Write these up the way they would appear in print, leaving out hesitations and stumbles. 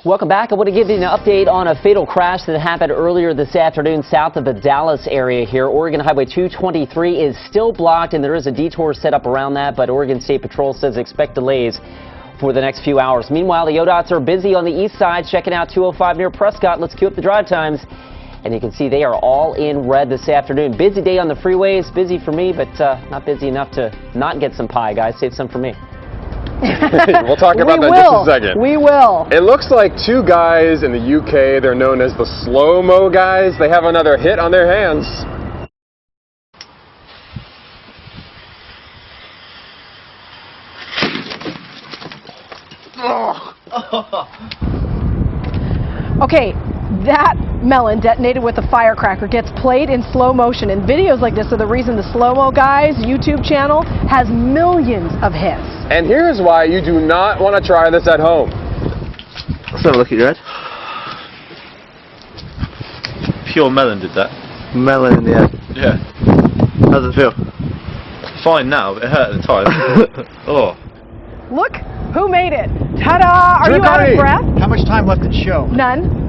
Welcome back. I want to give you an update on a fatal crash that happened earlier this afternoon south of the Dallas area here. Oregon Highway 223 is still blocked and there is a detour set up around that, but Oregon State Patrol says expect delays for the next few hours. Meanwhile, the ODOTs are busy on the east side checking out 205 near Prescott. Let's cue up the drive times. And you can see they are all in red this afternoon. Busy day on the freeways. Busy for me, but not busy enough to not get some pie, guys. Save some for me. We'll talk about that in just a second. We will. It looks like two guys in the UK, they're known as the slow-mo guys. They have another hit on their hands. Okay, that melon detonated with a firecracker gets played in slow motion, and videos like this are the reason the Slow-Mo Guys YouTube channel has millions of hits. And here's why you do not want to try this at home. Let's have a look at your head. Pure melon did that. Melon in the head. Yeah. How does it feel? Fine now, but it hurt at the time. Oh. Look who made it. Ta-da! Are you out of breath? How much time left in show? None.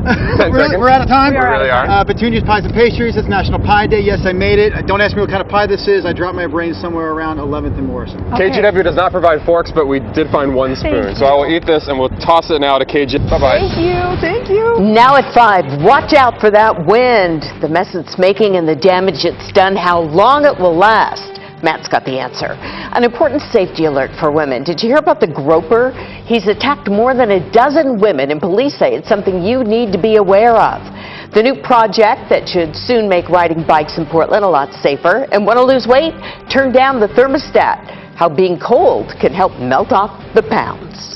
We're out of time? We really are. Petunias, Pies, and Pastries. It's National Pie Day. Yes, I made it. Don't ask me what kind of pie this is. I dropped my brain somewhere around 11th and Morrison. Okay. KGW does not provide forks, but we did find one spoon. So I will eat this and we'll toss it now to KG. Bye-bye. Thank you. Thank you. Now at 5, watch out for that wind. The mess it's making and the damage it's done, how long it will last. Matt's got the answer. An important safety alert for women. Did you hear about the groper? He's attacked more than a dozen women, and police say it's something you need to be aware of. The new project that should soon make riding bikes in Portland a lot safer. And want to lose weight? Turn down the thermostat. How being cold can help melt off the pounds.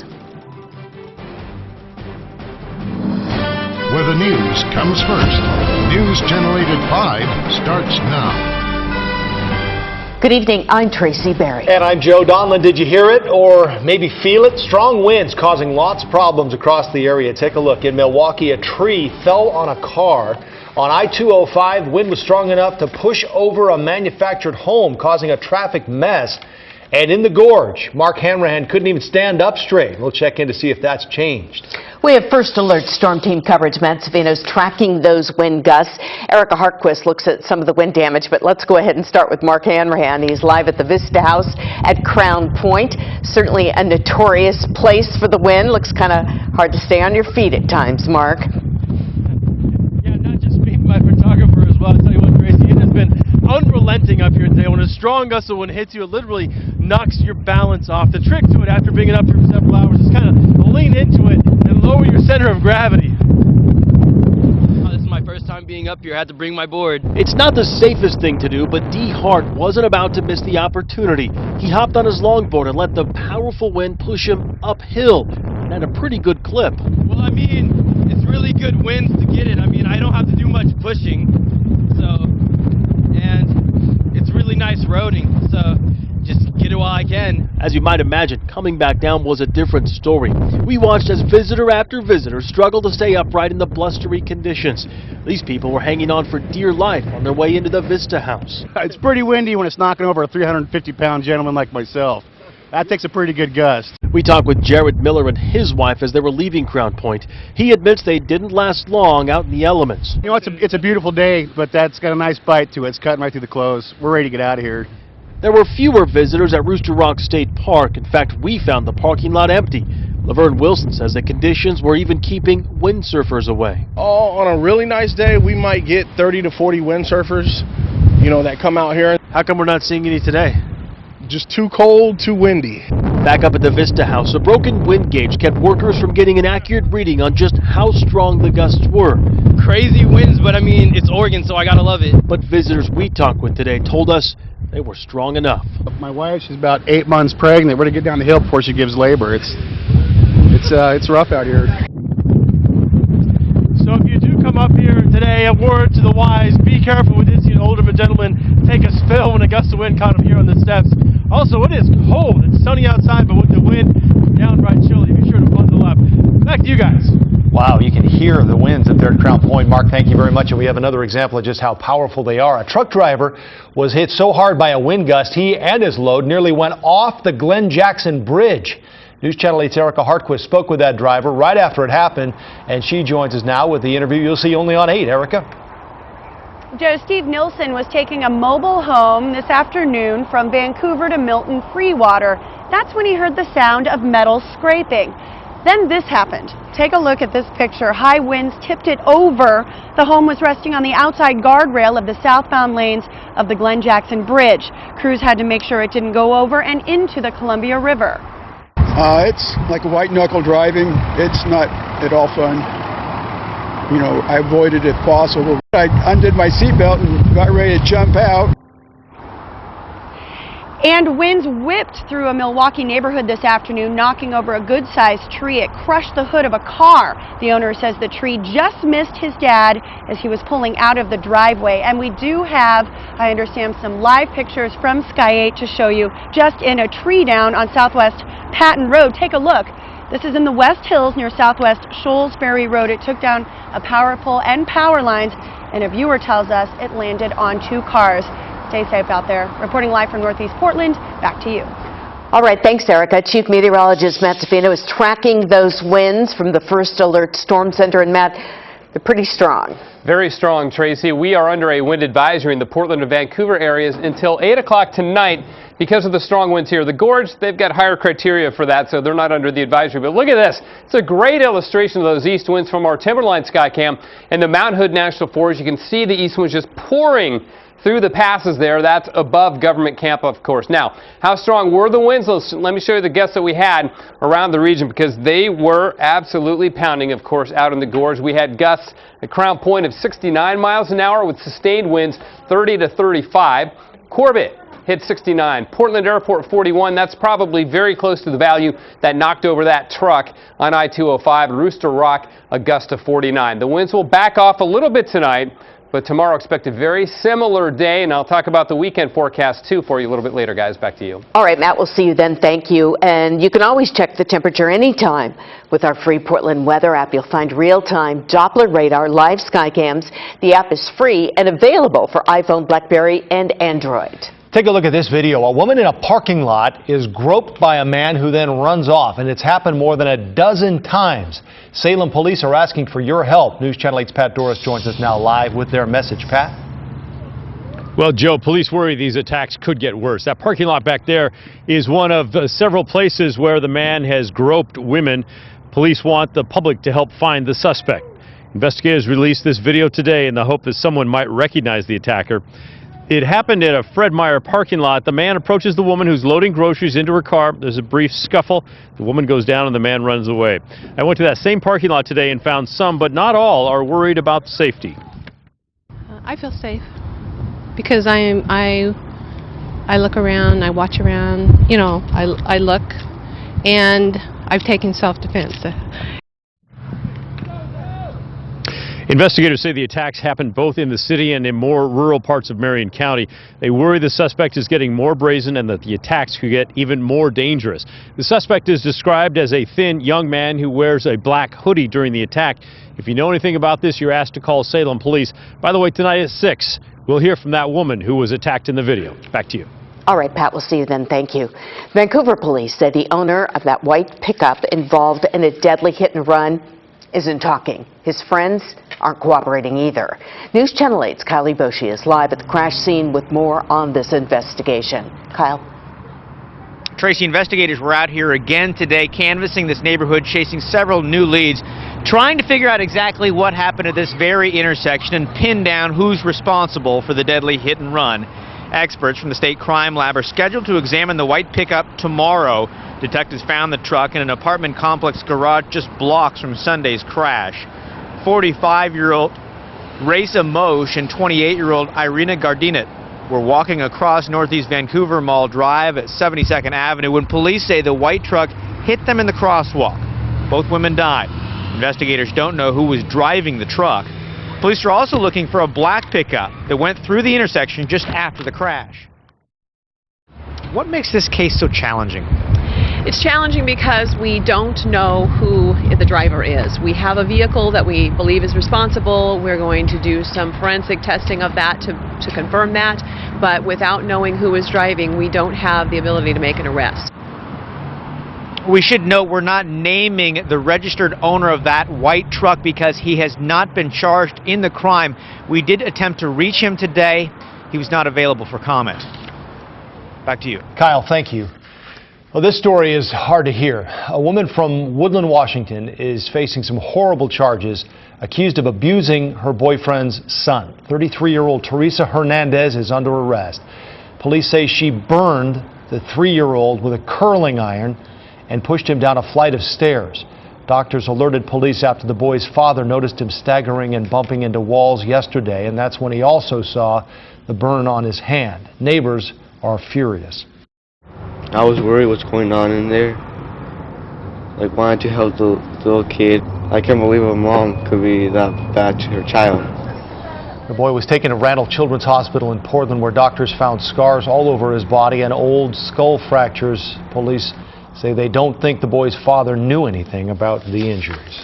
Where the news comes first. News Channel 8 at 5 starts now. Good evening, I'm Tracy Berry. And I'm Joe Donlin. Did you hear it or maybe feel it? Strong winds causing lots of problems across the area. Take a look. In Milwaukee, a tree fell on a car. On I-205, wind was strong enough to push over a manufactured home, causing a traffic mess. And in the gorge, Mark Hanrahan couldn't even stand up straight. We'll check in to see if that's changed. We have First Alert Storm Team coverage. Matt Savino's tracking those wind gusts. Erica Hartquist looks at some of the wind damage, but let's go ahead and start with Mark Hanrahan. He's live at the Vista House at Crown Point. Certainly a notorious place for the wind. Looks kind of hard to stay on your feet at times, Mark. Yeah, not just me, my photographer as well. I'll tell you what, Tracy, it has been unrelenting up here today. When a strong gust of wind hits you, it literally knocks your balance off. The trick to it after being up here for several hours is kind of lean into it and lower your center of gravity. This is my first time being up here. I had to bring my board. It's not the safest thing to do, but D. Hart wasn't about to miss the opportunity. He hopped on his longboard and let the powerful wind push him uphill and at a pretty good clip. Well, I mean, it's really good winds to get it. I mean, I don't have to do much pushing, and it's really nice roading, so just get it while I can. As you might imagine, coming back down was a different story. We watched as visitor after visitor struggled to stay upright in the blustery conditions. These people were hanging on for dear life on their way into the Vista House. It's pretty windy when it's knocking over a 350-pound gentleman like myself. That takes a pretty good gust. We talked with Jared Miller and his wife as they were leaving Crown Point. He admits they didn't last long out in the elements. You know, it's a beautiful day, but that's got a nice bite to it. It's cutting right through the clothes. We're ready to get out of here. There were fewer visitors at Rooster Rock State Park. In fact, we found the parking lot empty. Laverne Wilson says the conditions were even keeping windsurfers away. On a really nice day, we might get 30 to 40 windsurfers, you know, that come out here. How come we're not seeing any today? Just too cold, too windy. Back up at the Vista House, a broken wind gauge kept workers from getting an accurate reading on just how strong the gusts were. Crazy winds, but I mean, it's Oregon, so I gotta love it. But visitors we talked with today told us they were strong enough. My wife, she's about 8 months pregnant. We're to get down the hill before she gives labor. It's rough out here. So if you do come up here today, a word to the wise, be careful. We did see an older gentleman take a spill when a gust of wind caught him here on the steps. Also, it is cold. It's sunny outside, but with the wind, downright chilly. Be sure to bundle up. Back to you guys. Wow, you can hear the winds up there at Crown Point. Mark, thank you very much. And we have another example of just how powerful they are. A truck driver was hit so hard by a wind gust, he and his load nearly went off the Glenn Jackson Bridge. News Channel 8's Erica Hartquist spoke with that driver right after it happened, and she joins us now with the interview you'll see only on 8. Erica? Joe, Steve Nilsson was taking a mobile home this afternoon from Vancouver to Milton Freewater. That's when he heard the sound of metal scraping. Then this happened. Take a look at this picture. High winds tipped it over. The home was resting on the outside guardrail of the southbound lanes of the Glen Jackson Bridge. Crews had to make sure it didn't go over and into the Columbia River. It's like a white knuckle driving. It's not at all fun. You know, I avoided it if possible. I undid my seatbelt and got ready to jump out. And winds whipped through a Milwaukee neighborhood this afternoon, knocking over a good-sized tree. It crushed the hood of a car. The owner says the tree just missed his dad as he was pulling out of the driveway. And we do have, I understand, some live pictures from Sky 8 to show you just in a tree down on Southwest Patton Road. Take a look. This is in the West Hills near Southwest Shoalsbury Road. It took down a power pole and power lines, and a viewer tells us it landed on 2 cars. Stay safe out there. Reporting live from Northeast Portland, back to you. All right, thanks, Erica. Chief Meteorologist Matt Tofino is tracking those winds from the First Alert Storm Center. And Matt, they're pretty strong. Very strong, Tracy. We are under a wind advisory in the Portland and Vancouver areas until 8 o'clock tonight because of the strong winds here. The gorge, they've got higher criteria for that, so they're not under the advisory. But look at this. It's a great illustration of those east winds from our Timberline Skycam and the Mount Hood National Forest. You can see the east winds just pouring through the passes there. That's above government camp, of course. Now, how strong were the winds? Let me show you the gusts that we had around the region because they were absolutely pounding, of course, out in the gorge. We had gusts at Crown Point of 69 miles an hour with sustained winds 30 to 35. Corbett hit 69. Portland Airport 41. That's probably very close to the value that knocked over that truck on I-205. Rooster Rock, a gust of 49. The winds will back off a little bit tonight, but tomorrow expect a very similar day, and I'll talk about the weekend forecast too for you a little bit later, guys. Back to you. All right, Matt, we'll see you then. Thank you. And you can always check the temperature anytime with our free Portland weather app. You'll find real-time Doppler radar, live sky cams. The app is free and available for iPhone, BlackBerry, and Android. Take a look at this video. A woman in a parking lot is groped by a man who then runs off, and it's happened more than a dozen times. Salem police are asking for your help. News Channel 8's Pat Doris joins us now live with their message. Pat? Well, Joe, police worry these attacks could get worse. That parking lot back there is one of several places where the man has groped women. Police want the public to help find the suspect. Investigators released this video today in the hope that someone might recognize the attacker. It happened at a Fred Meyer parking lot. The man approaches the woman who's loading groceries into her car. There's a brief scuffle. The woman goes down and the man runs away. I went to that same parking lot today and found some, but not all, are worried about safety. I feel safe because I look around, I watch around, you know, I look, and I've taken self-defense. Investigators say the attacks happened both in the city and in more rural parts of Marion County. They worry the suspect is getting more brazen and that the attacks could get even more dangerous. The suspect is described as a thin young man who wears a black hoodie during the attack. If you know anything about this, you're asked to call Salem Police. By the way, tonight at 6, we'll hear from that woman who was attacked in the video. Back to you. All right, Pat, we'll see you then. Thank you. Vancouver police say the owner of that white pickup involved in a deadly hit and run isn't talking. His friends aren't cooperating either. News Channel 8's Kylie Boshi is live at the crash scene with more on this investigation. Kyle? Tracy, investigators were out here again today canvassing this neighborhood, chasing several new leads, trying to figure out exactly what happened at this very intersection and pin down who's responsible for the deadly hit and run. Experts from the state crime lab are scheduled to examine the white pickup tomorrow. Detectives found the truck in an apartment complex garage just blocks from Sunday's crash. 45-year-old Raisa Mosh and 28-year-old Irina Gardinat were walking across Northeast Vancouver Mall Drive at 72nd Avenue when police say the white truck hit them in the crosswalk. Both women died. Investigators don't know who was driving the truck. Police are also looking for a black pickup that went through the intersection just after the crash. What makes this case so challenging? It's challenging because we don't know who the driver is. We have a vehicle that we believe is responsible. We're going to do some forensic testing of that to confirm that. But without knowing who is driving, we don't have the ability to make an arrest. We should note we're not naming the registered owner of that white truck because he has not been charged in the crime. We did attempt to reach him today. He was not available for comment. Back to you. Kyle, thank you. Well, this story is hard to hear. A woman from Woodland, Washington is facing some horrible charges, accused of abusing her boyfriend's son. 33-year-old Teresa Hernandez is under arrest. Police say she burned the 3-year-old with a curling iron and pushed him down a flight of stairs. Doctors alerted police after the boy's father noticed him staggering and bumping into walls yesterday, and that's when he also saw the burn on his hand. Neighbors are furious. I was worried what's going on in there. Like, wanted to help the little kid. I can't believe a mom could be that bad to her child. The boy was taken to Randall Children's Hospital in Portland, where doctors found scars all over his body and old skull fractures. Police say they don't think the boy's father knew anything about the injuries.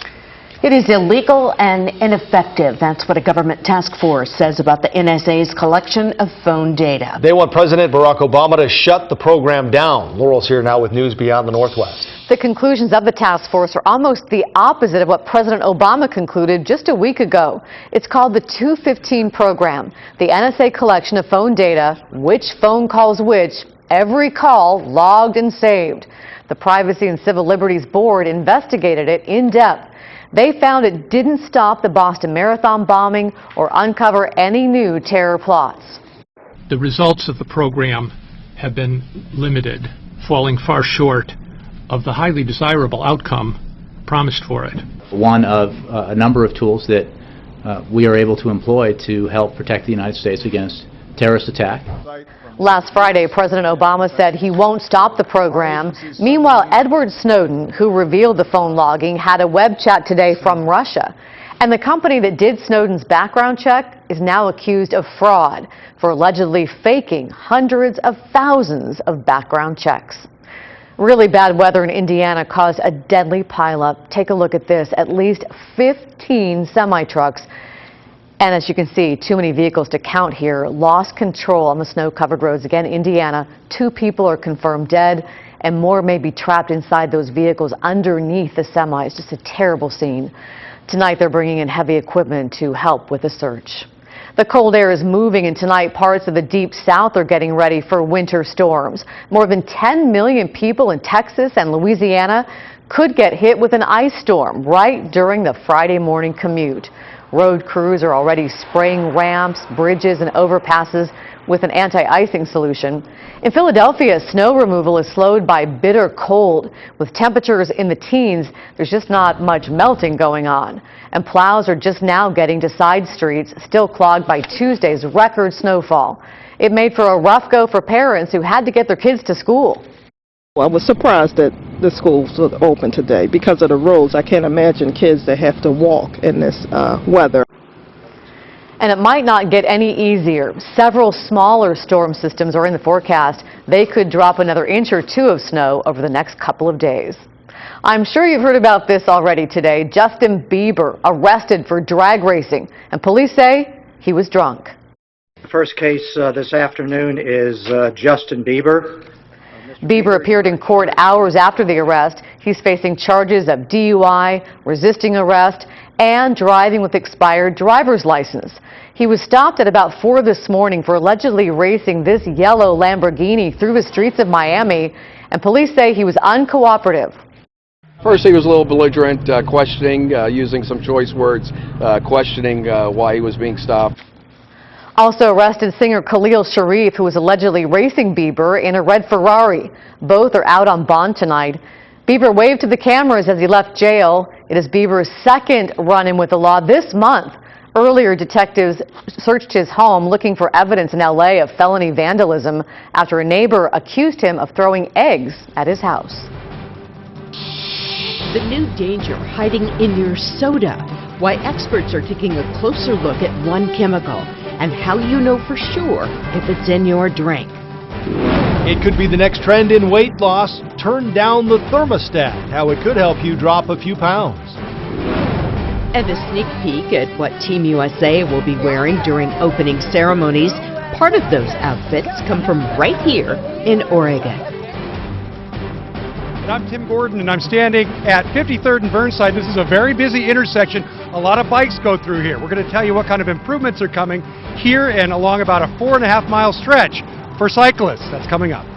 It is illegal and ineffective. That's what a government task force says about the NSA's collection of phone data. They want President Barack Obama to shut the program down. Laurel's here now with news beyond the Northwest. The conclusions of the task force are almost the opposite of what President Obama concluded just a week ago. It's called the 215 program, the NSA collection of phone data, which phone calls which, every call logged and saved. The Privacy and Civil Liberties Board investigated it in depth. They found it didn't stop the Boston Marathon bombing or uncover any new terror plots. The results of the program have been limited, falling far short of the highly desirable outcome promised for it. One of a number of tools that we are able to employ to help protect the United States against terrorist attack. Last Friday, President Obama said he won't stop the program. Meanwhile, Edward Snowden, who revealed the phone logging, had a web chat today from Russia. And the company that did Snowden's background check is now accused of fraud for allegedly faking hundreds of thousands of background checks. Really bad weather in Indiana caused a deadly pileup. Take a look at this. At least 15 semi-trucks, and as you can see, too many vehicles to count here, lost control on the snow-covered roads. Again, Indiana, 2 people are confirmed dead, and more may be trapped inside those vehicles underneath the semis. Just a terrible scene. Tonight, they're bringing in heavy equipment to help with the search. The cold air is moving, and tonight parts of the deep south are getting ready for winter storms. More than 10 million people in Texas and Louisiana could get hit with an ice storm right during the Friday morning commute. Road crews are already spraying ramps, bridges, and overpasses with an anti-icing solution. In Philadelphia, snow removal is slowed by bitter cold. With temperatures in the teens, there's just not much melting going on. And plows are just now getting to side streets, still clogged by Tuesday's record snowfall. It made for a rough go for parents who had to get their kids to school. Well, I was surprised that the schools were open today because of the roads. I can't imagine kids that have to walk in this weather. And it might not get any easier. Several smaller storm systems are in the forecast. They could drop another inch or 2 of snow over the next couple of days. I'm sure you've heard about this already today. Justin Bieber arrested for drag racing, and police say he was drunk. The first case this afternoon is Justin Bieber. Bieber appeared in court hours after the arrest. He's facing charges of DUI, resisting arrest, and driving with expired driver's license. He was stopped at about 4 this morning for allegedly racing this yellow Lamborghini through the streets of Miami, and police say he was uncooperative. First, he was a little belligerent, questioning, using some choice words, questioning why he was being stopped. Also arrested singer Khalil Sharif, who was allegedly racing Bieber in a red Ferrari. Both are out on bond tonight. Bieber waved to the cameras as he left jail. It is Bieber's second run-in with the law this month. Earlier, detectives searched his home looking for evidence in L.A. of felony vandalism after a neighbor accused him of throwing eggs at his house. The new danger hiding in your soda. Why experts are taking a closer look at one chemical and how you know for sure if it's in your drink. It could be the next trend in weight loss. Turn down the thermostat, how it could help you drop a few pounds. And a sneak peek at what Team USA will be wearing during opening ceremonies. Part of those outfits come from right here in Oregon. And I'm Tim Gordon, and I'm standing at 53rd and Burnside. This is a very busy intersection. A lot of bikes go through here. We're going to tell you what kind of improvements are coming here and along about a 4.5-mile stretch for cyclists. That's coming up.